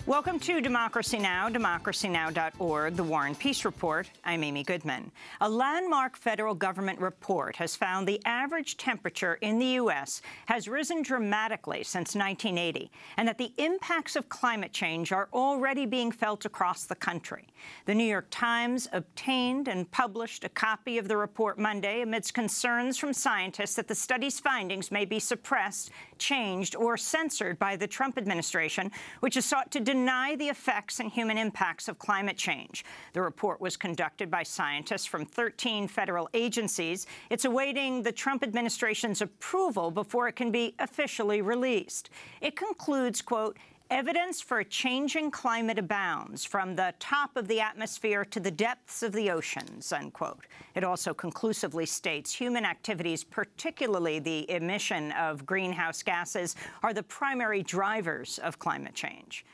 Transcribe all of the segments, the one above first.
Welcome to Democracy Now!, democracynow.org, the War and Peace Report. I'm Amy Goodman. A landmark federal government report has found the average temperature in the U.S. has risen dramatically since 1980, and that the impacts of climate change are already being felt across the country. The New York Times obtained and published a copy of the report Monday amidst concerns from scientists that the study's findings may be suppressed, changed, or censored by the Trump administration, which has sought to deny the effects and human impacts of climate change. The report was conducted by scientists from 13 federal agencies. It's awaiting the Trump administration's approval before it can be officially released. It concludes, quote, evidence for a changing climate abounds from the top of the atmosphere to the depths of the oceans, unquote. It also conclusively states human activities, particularly the emission of greenhouse gases, are the primary drivers of climate change.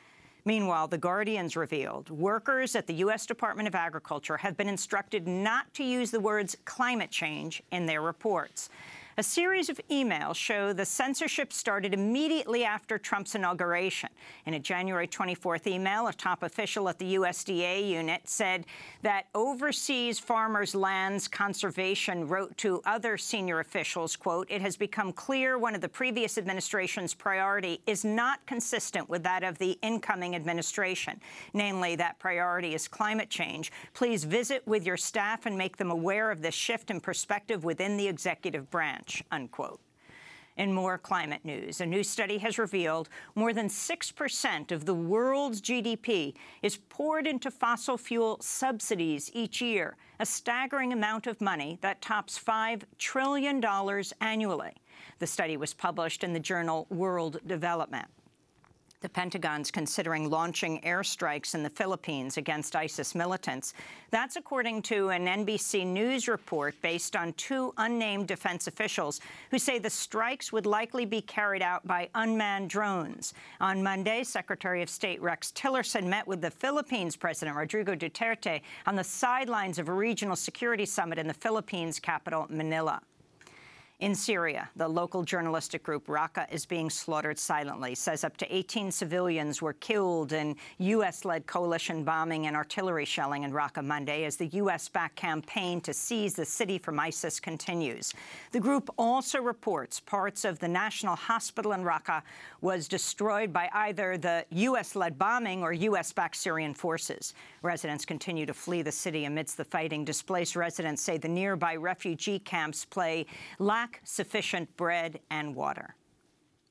Meanwhile, The Guardian's revealed workers at the U.S. Department of Agriculture have been instructed not to use the words climate change in their reports. A series of emails show the censorship started immediately after Trump's inauguration. In a January 24th email, a top official at the USDA unit said that overseas farmers' lands conservation wrote to other senior officials, quote, it has become clear one of the previous administration's priority is not consistent with that of the incoming administration. Namely, that priority is climate change. Please visit with your staff and make them aware of this shift in perspective within the executive branch. Unquote. In more climate news, a new study has revealed more than 6% of the world's GDP is poured into fossil fuel subsidies each year, a staggering amount of money that tops $5 trillion annually. The study was published in the journal World Development. The Pentagon's considering launching airstrikes in the Philippines against ISIS militants. That's according to an NBC News report based on two unnamed defense officials who say the strikes would likely be carried out by unmanned drones. On Monday, Secretary of State Rex Tillerson met with the Philippines President Rodrigo Duterte on the sidelines of a regional security summit in the Philippines capital, Manila. In Syria, the local journalistic group Raqqa is being slaughtered silently, says up to 18 civilians were killed in U.S.-led coalition bombing and artillery shelling in Raqqa Monday as the U.S.-backed campaign to seize the city from ISIS continues. The group also reports parts of the National Hospital in Raqqa was destroyed by either the U.S.-led bombing or U.S.-backed Syrian forces. Residents continue to flee the city amidst the fighting. Displaced residents say the nearby refugee camps lack sufficient bread and water.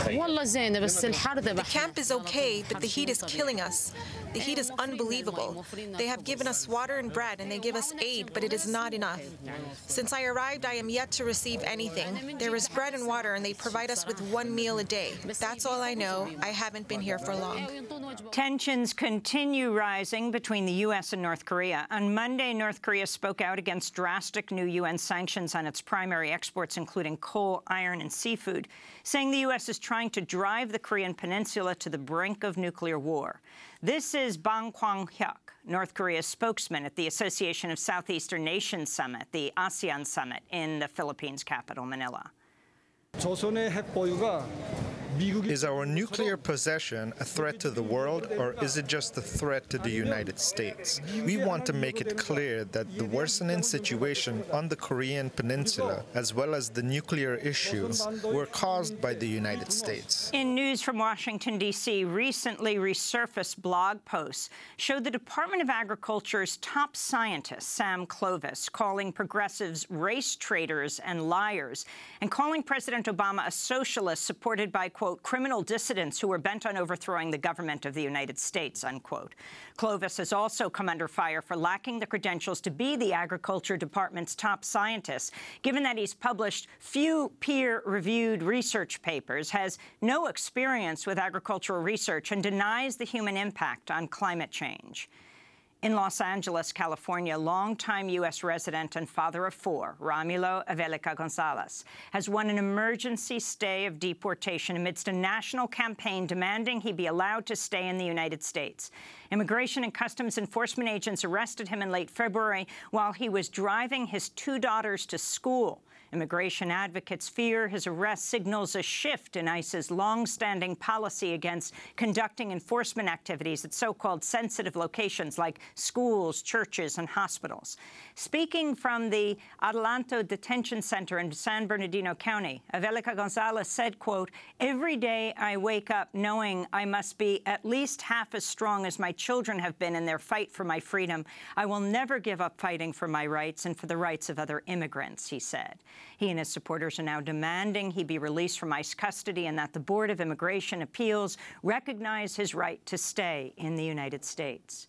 The camp is okay, but the heat is killing us. The heat is unbelievable. They have given us water and bread, and they give us aid, but it is not enough. Since I arrived, I am yet to receive anything. There is bread and water, and they provide us with one meal a day. That's all I know. I haven't been here for long. Tensions continue rising between the U.S. and North Korea. On Monday, North Korea spoke out against drastic new U.N. sanctions on its primary exports, including coal, iron, and seafood, saying the U.S. is trying to drive the Korean peninsula to the brink of nuclear war. This is Bang Kwang-hyuk, North Korea's spokesman at the Association of Southeastern Nations Summit, the ASEAN Summit, in the Philippines capital, Manila. Is our nuclear possession a threat to the world, or is it just a threat to the United States? We want to make it clear that the worsening situation on the Korean peninsula, as well as the nuclear issues, were caused by the United States. In news from Washington, D.C., recently resurfaced blog posts show the Department of Agriculture's top scientist, Sam Clovis, calling progressives race traitors and liars, and calling President Obama a socialist supported by, quote, criminal dissidents who were bent on overthrowing the government of the United States, unquote. Clovis has also come under fire for lacking the credentials to be the Agriculture Department's top scientist, given that he's published few peer-reviewed research papers, has no experience with agricultural research, and denies the human impact on climate change. In Los Angeles, California, longtime U.S. resident and father of four, Romulo Avelica-Gonzalez, has won an emergency stay of deportation amidst a national campaign demanding he be allowed to stay in the United States. Immigration and Customs Enforcement agents arrested him in late February while he was driving his two daughters to school. Immigration advocates fear his arrest signals a shift in ICE's long-standing policy against conducting enforcement activities at so-called sensitive locations like schools, churches, and hospitals. Speaking from the Adelanto Detention Center in San Bernardino County, Avelica-Gonzalez said, quote, "Every day I wake up knowing I must be at least half as strong as my children have been in their fight for my freedom. I will never give up fighting for my rights and for the rights of other immigrants," he said. He and his supporters are now demanding he be released from ICE custody and that the Board of Immigration Appeals recognize his right to stay in the United States.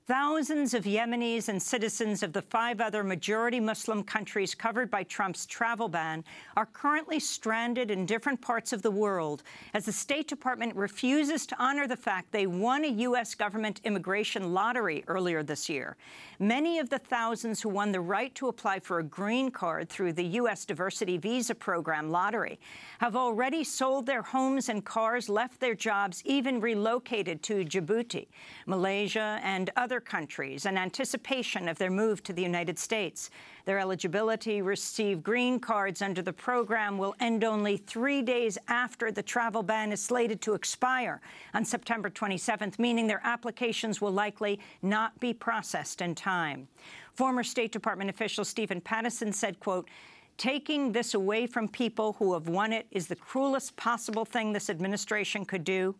Thousands of Yemenis and citizens of the 5 other majority Muslim countries covered by Trump's travel ban are currently stranded in different parts of the world as the State Department refuses to honor the fact they won a U.S. government immigration lottery earlier this year. Many of the thousands who won the right to apply for a green card through the U.S. Diversity Visa Program lottery have already sold their homes and cars, left their jobs, even relocated to Djibouti, Malaysia, and other countries in anticipation of their move to the United States. Their eligibility to receive green cards under the program will end only 3 days after the travel ban is slated to expire on September 27th, meaning their applications will likely not be processed in time. Former State Department official Stephen Pattison said, quote, "Taking this away from people who have won it is the cruelest possible thing this administration could do.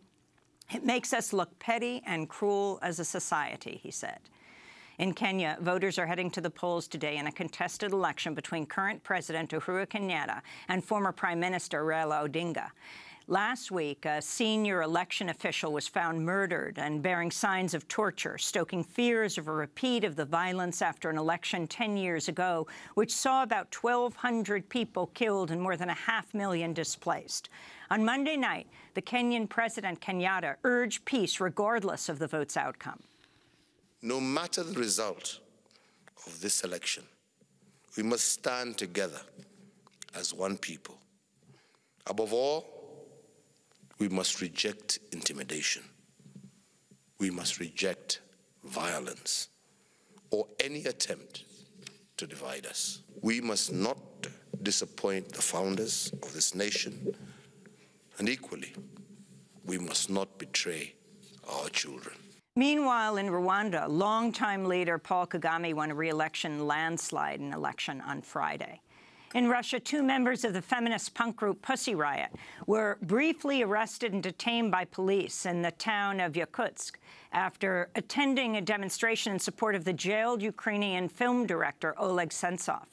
It makes us look petty and cruel as a society," he said. In Kenya, voters are heading to the polls today in a contested election between current President Uhuru Kenyatta and former Prime Minister Raila Odinga. Last week, a senior election official was found murdered and bearing signs of torture, stoking fears of a repeat of the violence after an election 10 years ago, which saw about 1,200 people killed and more than 500,000 displaced. On Monday night, the Kenyan President Kenyatta urged peace regardless of the vote's outcome. No matter the result of this election, we must stand together as one people. Above all, we must reject intimidation. We must reject violence or any attempt to divide us. We must not disappoint the founders of this nation, and equally, we must not betray our children. Meanwhile, in Rwanda, longtime leader Paul Kagame won a re-election landslide in an election on Friday. In Russia, 2 members of the feminist punk group Pussy Riot were briefly arrested and detained by police in the town of Yakutsk after attending a demonstration in support of the jailed Ukrainian film director Oleg Sentsov.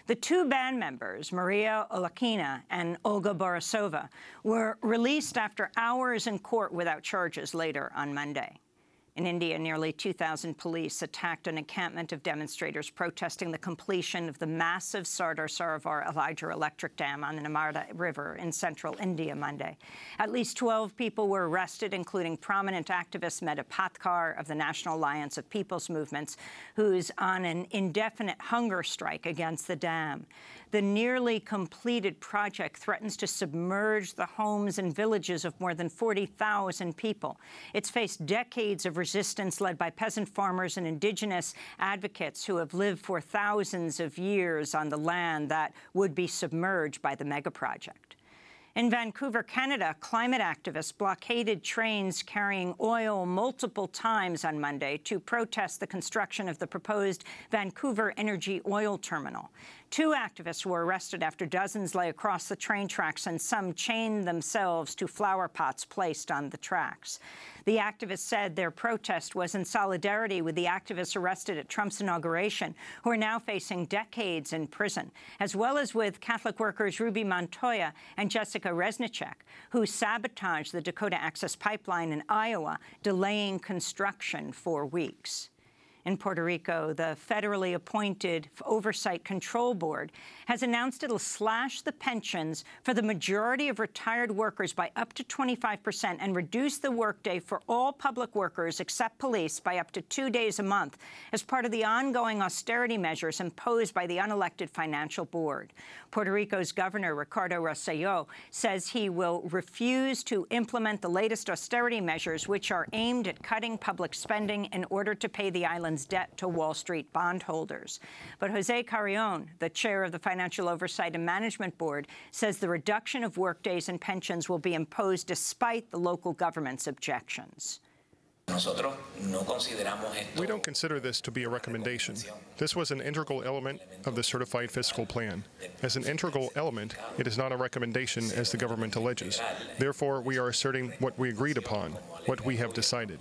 The 2 band members, Maria Olakina and Olga Borisova, were released after hours in court without charges later on Monday. In India, nearly 2,000 police attacked an encampment of demonstrators protesting the completion of the massive Sardar Sarovar hydroelectric dam on the Narmada River in central India Monday. At least 12 people were arrested, including prominent activist Mehta Patkar of the National Alliance of People's Movements, who's on an indefinite hunger strike against the dam. The nearly completed project threatens to submerge the homes and villages of more than 40,000 people. It's faced decades of resistance led by peasant farmers and indigenous advocates who have lived for thousands of years on the land that would be submerged by the megaproject. In Vancouver, Canada, climate activists blockaded trains carrying oil multiple times on Monday to protest the construction of the proposed Vancouver Energy Oil Terminal. 2 activists were arrested after dozens lay across the train tracks and some chained themselves to flower pots placed on the tracks. The activists said their protest was in solidarity with the activists arrested at Trump's inauguration, who are now facing decades in prison, as well as with Catholic workers Ruby Montoya and Jessica Reznicek, who sabotaged the Dakota Access Pipeline in Iowa, delaying construction for weeks. In Puerto Rico, the federally appointed Oversight Control Board has announced it'll slash the pensions for the majority of retired workers by up to 25% and reduce the workday for all public workers except police by up to 2 days a month as part of the ongoing austerity measures imposed by the unelected Financial Board. Puerto Rico's Governor Ricardo Rosselló says he will refuse to implement the latest austerity measures, which are aimed at cutting public spending in order to pay the island's Venezuelans' debt to Wall Street bondholders. But Jose Carrion, the chair of the Financial Oversight and Management Board, says the reduction of workdays and pensions will be imposed despite the local government's objections. We don't consider this to be a recommendation. This was an integral element of the certified fiscal plan. As an integral element, it is not a recommendation as the government alleges. Therefore, we are asserting what we agreed upon, what we have decided.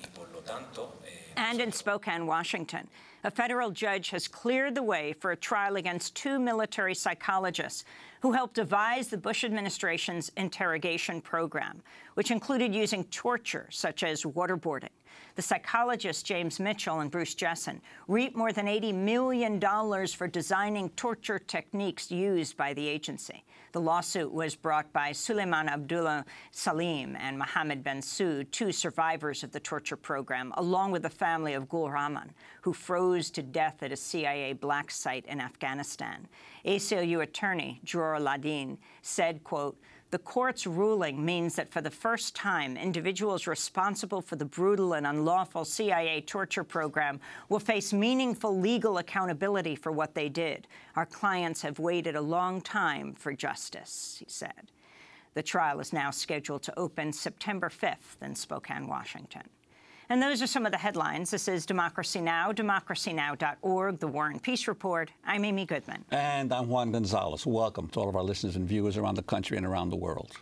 And in Spokane, Washington, a federal judge has cleared the way for a trial against 2 military psychologists who helped devise the Bush administration's interrogation program, which included using torture, such as waterboarding. The psychologists James Mitchell and Bruce Jessen reaped more than $80 million for designing torture techniques used by the agency. The lawsuit was brought by Suleiman Abdullah Salim and Mohammed Ben Soud, 2 survivors of the torture program, along with the family of Gul Rahman, who froze to death at a CIA black site in Afghanistan. ACLU attorney Dror Ladin said, quote, "The court's ruling means that for the first time, individuals responsible for the brutal and unlawful CIA torture program will face meaningful legal accountability for what they did. Our clients have waited a long time for justice," he said. The trial is now scheduled to open September 5th in Spokane, Washington. And those are some of the headlines. This is Democracy Now!, democracynow.org, The War and Peace Report. I'm Amy Goodman. And I'm Juan Gonzalez. Welcome to all of our listeners and viewers around the country and around the world.